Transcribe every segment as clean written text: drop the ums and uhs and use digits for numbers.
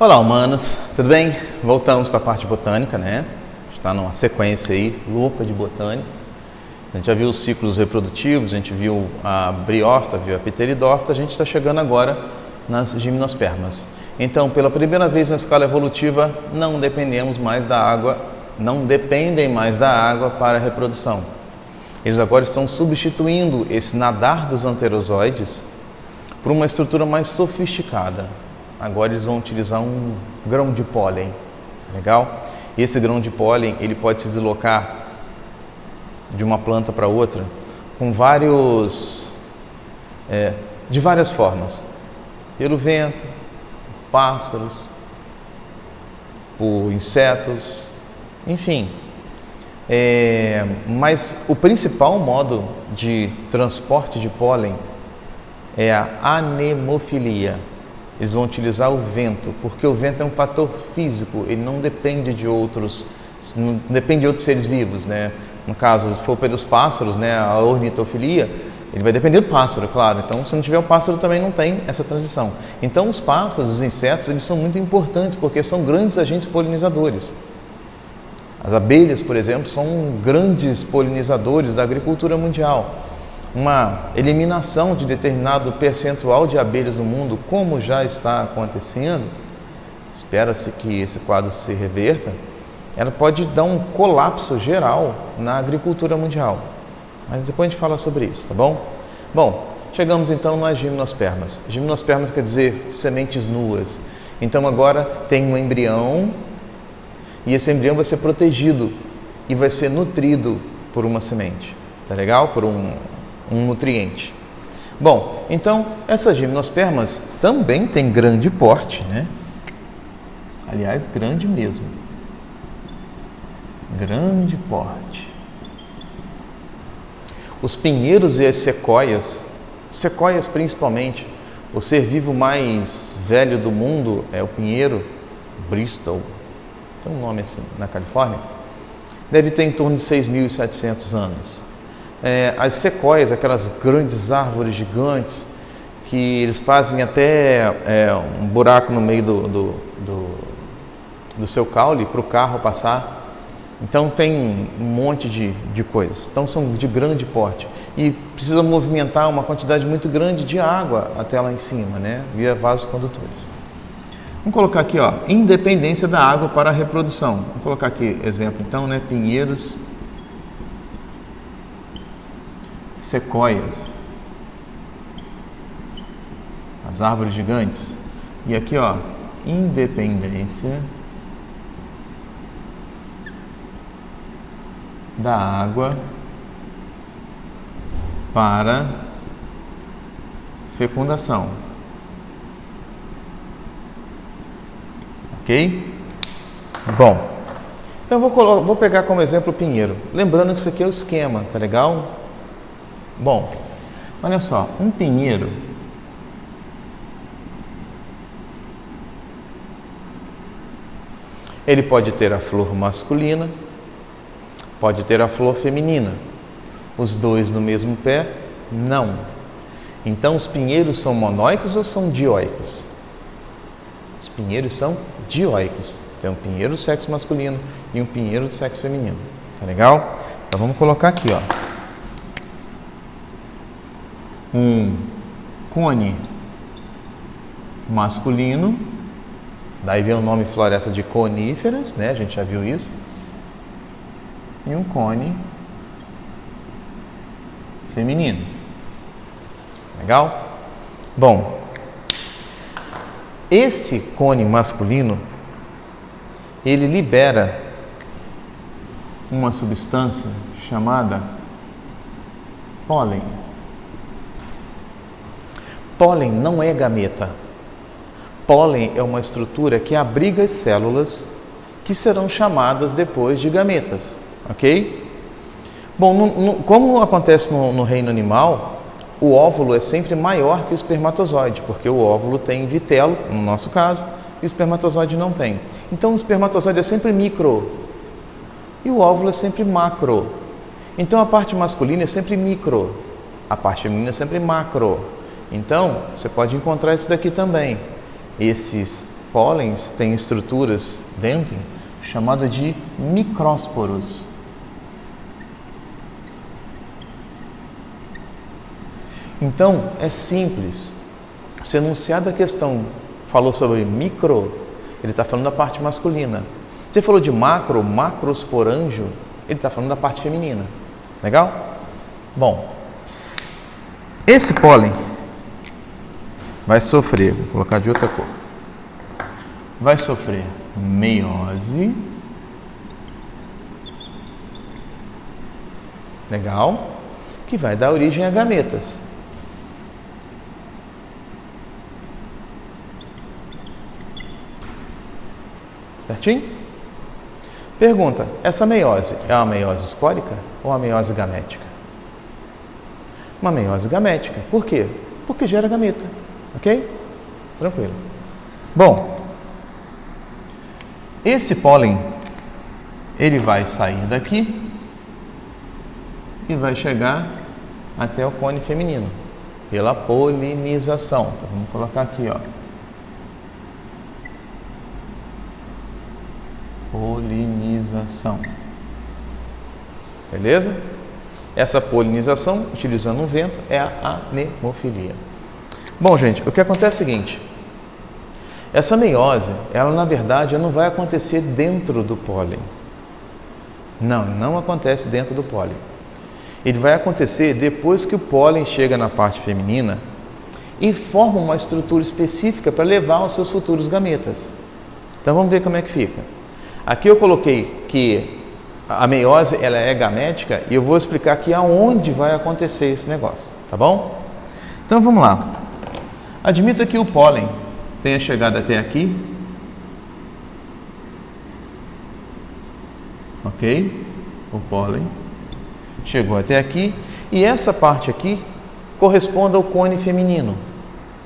Olá, humanos, tudo bem? Voltamos para a parte botânica, né? Está numa sequência aí louca de botânica. A gente já viu os ciclos reprodutivos, a gente viu a briófita, viu a pteridófita, a gente está chegando agora nas gimnospermas. Então, pela primeira vez na escala evolutiva, não dependem mais da água para a reprodução. Eles agora estão substituindo esse nadar dos anterozoides por uma estrutura mais sofisticada. Agora eles vão utilizar um grão de pólen, legal? E esse grão de pólen, ele pode se deslocar de uma planta para outra com de várias formas, pelo vento, por pássaros, por insetos, enfim. Mas o principal modo de transporte de pólen é a anemofilia. Eles vão utilizar o vento, porque o vento é um fator físico, ele não depende de outros seres vivos, né? No caso, se for pelos pássaros, né, a ornitofilia, ele vai depender do pássaro, claro. Então, se não tiver o pássaro, também não tem essa transição. Então, os pássaros, os insetos, eles são muito importantes, porque são grandes agentes polinizadores. As abelhas, por exemplo, são grandes polinizadores da agricultura mundial. Uma eliminação de determinado percentual de abelhas no mundo, como já está acontecendo, espera-se que esse quadro se reverta, ela pode dar um colapso geral na agricultura mundial. Mas depois a gente fala sobre isso, tá bom? Bom, chegamos então nas gimnospermas. Gimnospermas quer dizer sementes nuas. Então agora tem um embrião e esse embrião vai ser protegido e vai ser nutrido por uma semente, tá legal? Por um nutriente. Bom, então essas gimnospermas também têm grande porte, né? Aliás, grande mesmo. Grande porte. Os pinheiros e as sequoias principalmente, o ser vivo mais velho do mundo é o pinheiro Bristol, tem um nome assim na Califórnia, deve ter em torno de 6.700 anos. As sequoias, aquelas grandes árvores gigantes, que eles fazem até um buraco no meio do seu caule para o carro passar. Então tem um monte de coisas. Então são de grande porte e precisam movimentar uma quantidade muito grande de água até lá em cima, né? Via vasos condutores. Vamos colocar aqui, ó, independência da água para a reprodução. Vamos colocar aqui exemplo, então, né? Pinheiros, sequoias, as árvores gigantes. E aqui, ó, independência da água para fecundação. Ok? Bom, então vou pegar como exemplo o pinheiro. Lembrando que isso aqui é o esquema, tá legal? Bom, olha só, um pinheiro ele pode ter a flor masculina, pode ter a flor feminina. Os dois no mesmo pé? Não. Então os pinheiros são monóicos ou são dioicos? Os pinheiros são dioicos. Tem um pinheiro do sexo masculino e um pinheiro do sexo feminino. Tá legal? Então vamos colocar aqui, ó. Um cone masculino, daí vem o nome floresta de coníferas, né? A gente já viu isso. E um cone feminino. Legal? Bom, esse cone masculino, ele libera uma substância chamada pólen. Pólen não é gameta. Pólen é uma estrutura que abriga as células que serão chamadas depois de gametas. Ok? Bom, como acontece no reino animal, o óvulo é sempre maior que o espermatozoide, porque o óvulo tem vitelo, no nosso caso, e o espermatozoide não tem. Então o espermatozoide é sempre micro e o óvulo é sempre macro. Então a parte masculina é sempre micro, a parte feminina é sempre macro. Então você pode encontrar isso daqui também. Esses pólens têm estruturas dentro chamadas de micrósporos. Então, é simples. Se enunciado a questão falou sobre micro, ele está falando da parte masculina. Se falou de macro, macrosporanjo, ele está falando da parte feminina. Legal? Bom, esse pólen vai sofrer, vou colocar de outra cor, vai sofrer meiose. Legal? Que vai dar origem a gametas. Certinho? Pergunta, essa meiose é uma meiose espórica ou uma meiose gamética? Uma meiose gamética. Por quê? Porque gera gameta. Ok? Tranquilo. Bom, esse pólen, ele vai sair daqui e vai chegar até o cone feminino, pela polinização. Então, vamos colocar aqui, ó. Polinização. Beleza? Essa polinização, utilizando o vento, é a anemofilia. Bom, gente, o que acontece é o seguinte. Essa meiose, ela na verdade não vai acontecer dentro do pólen. Não acontece dentro do pólen. Ele vai acontecer depois que o pólen chega na parte feminina e forma uma estrutura específica para levar aos seus futuros gametas. Então vamos ver como é que fica. Aqui eu coloquei que a meiose ela é gamética e eu vou explicar aqui aonde vai acontecer esse negócio, tá bom? Então vamos lá. Admita que o pólen tenha chegado até aqui, ok? O pólen chegou até aqui e essa parte aqui corresponde ao cone feminino,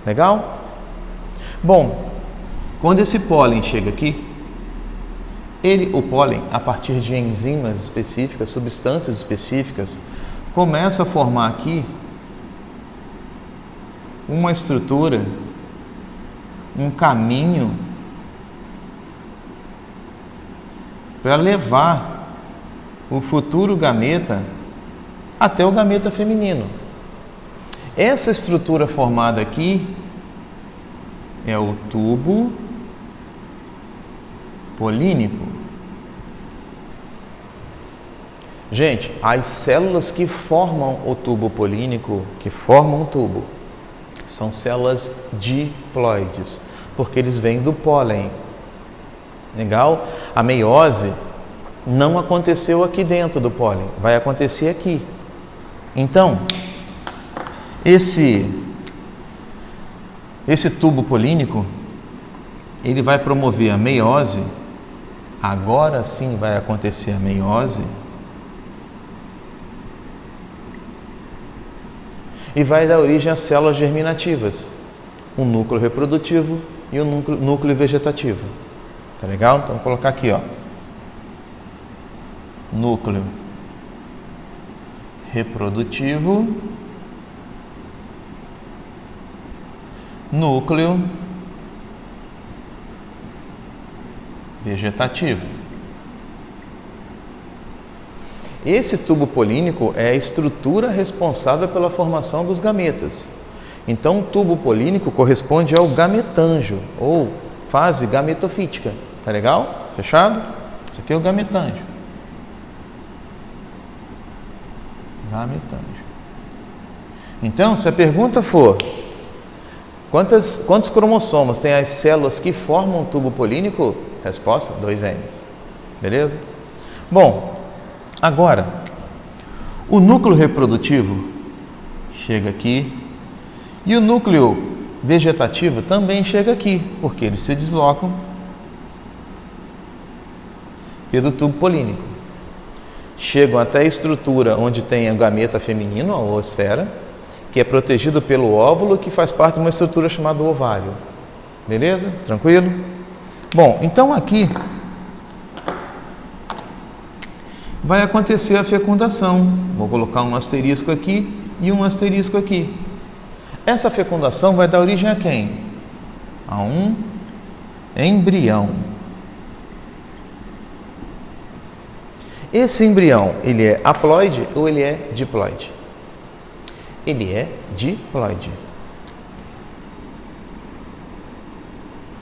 legal? Bom, quando esse pólen chega aqui, o pólen, a partir de enzimas específicas, substâncias específicas, começa a formar aqui uma estrutura, um caminho para levar o futuro gameta até o gameta feminino. Essa estrutura formada aqui é o tubo polínico. Gente, as células que formam o tubo polínico, que formam o tubo, são células diploides, porque eles vêm do pólen. Legal? A meiose não aconteceu aqui dentro do pólen, vai acontecer aqui. Então, esse tubo polínico, ele vai promover a meiose. Agora sim vai acontecer a meiose. E vai dar origem às células germinativas, um núcleo reprodutivo e um núcleo vegetativo. Tá legal? Então, vou colocar aqui, ó. Núcleo reprodutivo, núcleo vegetativo. Esse tubo polínico é a estrutura responsável pela formação dos gametas. Então, o tubo polínico corresponde ao gametanjo, ou fase gametofítica. Tá legal? Fechado? Isso aqui é o gametanjo. Gametanjo. Então, se a pergunta for quantos cromossomos tem as células que formam o tubo polínico? Resposta, 2 N's. Beleza? Bom, agora, o núcleo reprodutivo chega aqui e o núcleo vegetativo também chega aqui, porque eles se deslocam pelo tubo polínico. Chegam até a estrutura onde tem o gameta feminino, a oosfera, que é protegido pelo óvulo, que faz parte de uma estrutura chamada ovário. Beleza? Tranquilo? Bom, então aqui vai acontecer a fecundação. Vou colocar um asterisco aqui e um asterisco aqui. Essa fecundação vai dar origem a quem? A um embrião. Esse embrião, ele é haploide ou ele é diploide? Ele é diploide.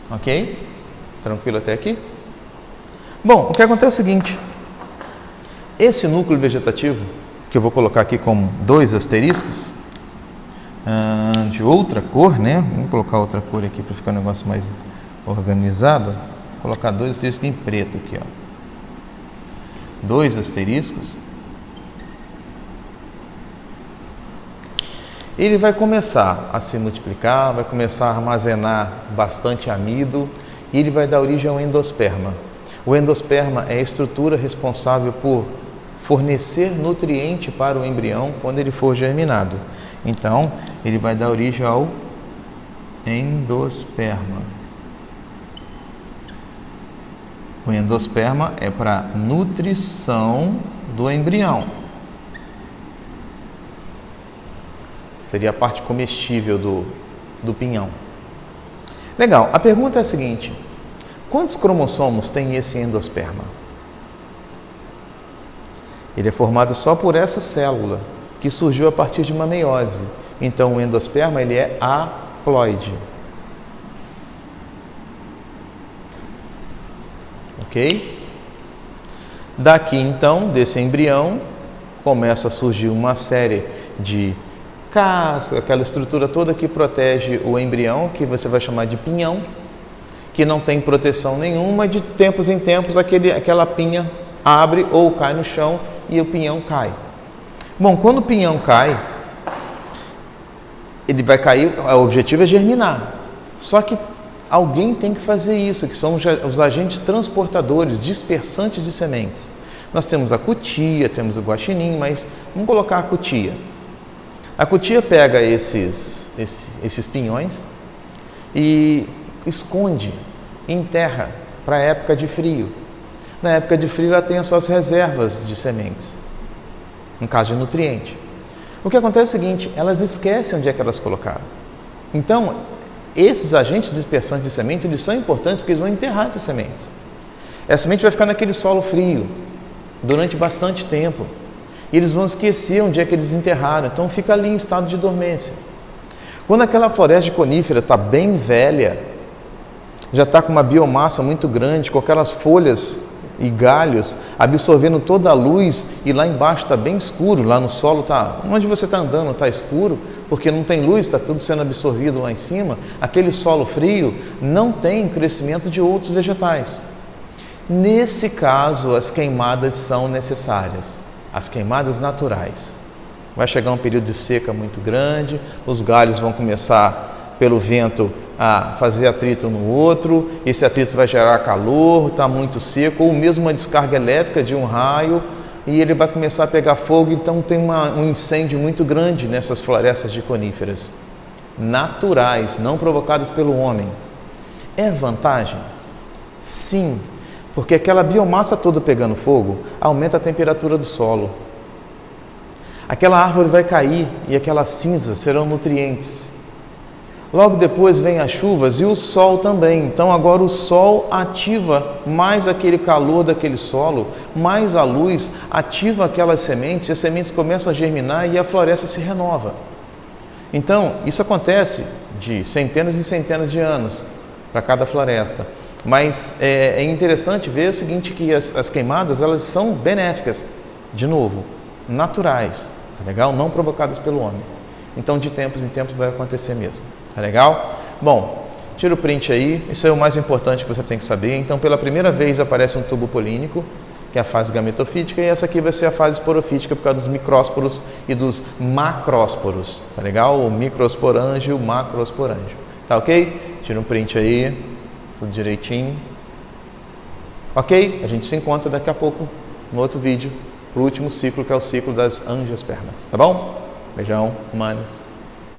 Ok? Tranquilo até aqui? Bom, o que acontece é o seguinte. Esse núcleo vegetativo, que eu vou colocar aqui como 2 asteriscos, de outra cor, né? Vamos colocar outra cor aqui para ficar um negócio mais organizado. Vou colocar 2 asteriscos em preto aqui, ó. 2 asteriscos. Ele vai começar a se multiplicar, vai começar a armazenar bastante amido e ele vai dar origem ao endosperma. O endosperma é a estrutura responsável por fornecer nutriente para o embrião quando ele for germinado. Então, ele vai dar origem ao endosperma. O endosperma é para nutrição do embrião. Seria a parte comestível do pinhão. Legal, a pergunta é a seguinte: quantos cromossomos tem esse endosperma? Ele é formado só por essa célula, que surgiu a partir de uma meiose. Então, o endosperma ele é haploide. Ok? Daqui, então, desse embrião, começa a surgir uma série de casca, aquela estrutura toda que protege o embrião, que você vai chamar de pinhão, que não tem proteção nenhuma, de tempos em tempos aquela pinha abre ou cai no chão e o pinhão cai. Bom, quando o pinhão cai, ele vai cair, o objetivo é germinar. Só que alguém tem que fazer isso, que são os agentes transportadores, dispersantes de sementes. Nós temos a cutia, temos o guaxinim, mas vamos colocar a cutia. A cutia pega esses pinhões e esconde, enterra para a época de frio. Na época de frio ela tem as suas reservas de sementes, no caso de nutriente. O que acontece é o seguinte, elas esquecem onde é que elas colocaram. Então, esses agentes dispersantes de sementes, eles são importantes porque eles vão enterrar essas sementes. Essa semente vai ficar naquele solo frio durante bastante tempo. E eles vão esquecer onde é que eles enterraram, então fica ali em estado de dormência. Quando aquela floresta de conífera está bem velha, já está com uma biomassa muito grande, com aquelas folhas e galhos absorvendo toda a luz, e lá embaixo está bem escuro, lá no solo está, onde você está andando está escuro, porque não tem luz, está tudo sendo absorvido lá em cima, aquele solo frio não tem crescimento de outros vegetais. Nesse caso, as queimadas são necessárias, as queimadas naturais. Vai chegar um período de seca muito grande, os galhos vão começar, pelo vento, a fazer atrito no outro, esse atrito vai gerar calor, está muito seco, ou mesmo uma descarga elétrica de um raio, e ele vai começar a pegar fogo, então tem um incêndio muito grande nessas florestas de coníferas. Naturais, não provocadas pelo homem. É vantagem? Sim, porque aquela biomassa toda pegando fogo aumenta a temperatura do solo. Aquela árvore vai cair e aquelas cinzas serão nutrientes. Logo depois vem as chuvas e o sol também. Então agora o sol ativa mais aquele calor daquele solo, mais a luz ativa aquelas sementes, e as sementes começam a germinar e a floresta se renova. Então isso acontece de centenas e centenas de anos para cada floresta. Mas é interessante ver o seguinte, que as queimadas elas são benéficas, de novo, naturais, tá legal? Não provocadas pelo homem. Então de tempos em tempos vai acontecer mesmo. Tá legal? Bom, tira o print aí, isso é o mais importante que você tem que saber. Então, pela primeira vez aparece um tubo polínico, que é a fase gametofítica, e essa aqui vai ser a fase esporofítica por causa dos micrósporos e dos macrósporos. Tá legal? O microsporângio e o macrosporângio. Tá ok? Tira um print aí, tudo direitinho. Ok? A gente se encontra daqui a pouco no outro vídeo, pro último ciclo, que é o ciclo das angiospermas. Tá bom? Beijão, humanos.